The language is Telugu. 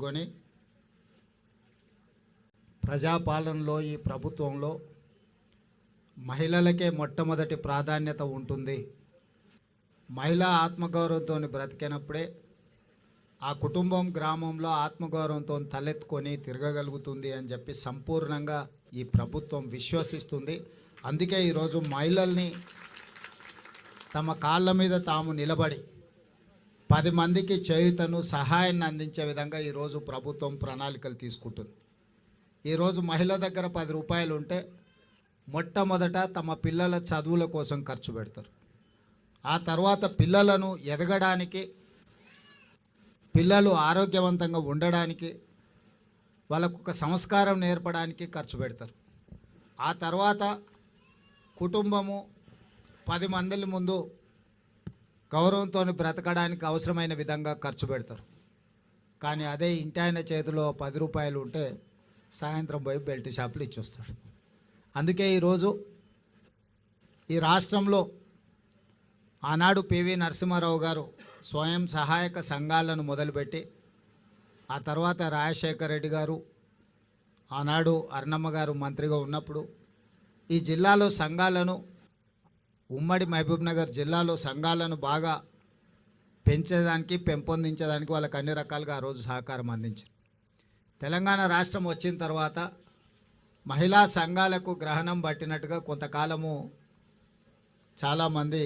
కొని ప్రజాపాలనలో ఈ ప్రభుత్వంలో మహిళలకే మొట్టమొదటి ప్రాధాన్యత ఉంటుంది. మహిళా ఆత్మగౌరవంతో బ్రతికినప్పుడే ఆ కుటుంబం గ్రామంలో ఆత్మగౌరవంతో తలెత్తుకొని తిరగగలుగుతుంది అని చెప్పి సంపూర్ణంగా ఈ ప్రభుత్వం విశ్వసిస్తుంది. అందుకే ఈరోజు మహిళల్ని తమ కాళ్ళ మీద తాము నిలబడి 10 మందికి చేయుతను సహాయాన్ని అందించే విధంగా ఈరోజు ప్రభుత్వం ప్రణాళికలు తీసుకుంటుంది. ఈరోజు మహిళ దగ్గర 10 రూపాయలు ఉంటే మొట్టమొదట తమ పిల్లల చదువుల కోసం ఖర్చు పెడతారు. ఆ తర్వాత పిల్లలను ఎదగడానికి, పిల్లలు ఆరోగ్యవంతంగా ఉండడానికి, వాళ్ళకు ఒక సంస్కారం నేర్పడానికి ఖర్చు పెడతారు. ఆ తర్వాత కుటుంబము 10 మంది ముందు గౌరవంతో బ్రతకడానికి అవసరమైన విధంగా ఖర్చు పెడతారు. కానీ అదే ఇంటి ఆయన చేతిలో 10 రూపాయలు ఉంటే సాయంత్రం పోయి బెల్ట్ షాపులు ఇచ్చొస్తాడు. అందుకే ఈరోజు ఈ రాష్ట్రంలో ఆనాడు పివి నరసింహారావు గారు స్వయం సహాయక సంఘాలను మొదలుపెట్టి, ఆ తర్వాత రాజశేఖర రెడ్డి గారు, ఆనాడు అర్ణమ్మ గారు మంత్రిగా ఉన్నప్పుడు ఈ జిల్లాలో సంఘాలను, ఉమ్మడి మహబూబ్నగర్ జిల్లాలో సంఘాలను బాగా పెంచేదానికి, పెంపొందించేదానికి వాళ్ళకి అన్ని రకాలుగా ఆ రోజు సహకారం అందించారు. తెలంగాణ రాష్ట్రం వచ్చిన తర్వాత మహిళా సంఘాలకు గ్రహణం పట్టినట్టుగా కొంతకాలము చాలామంది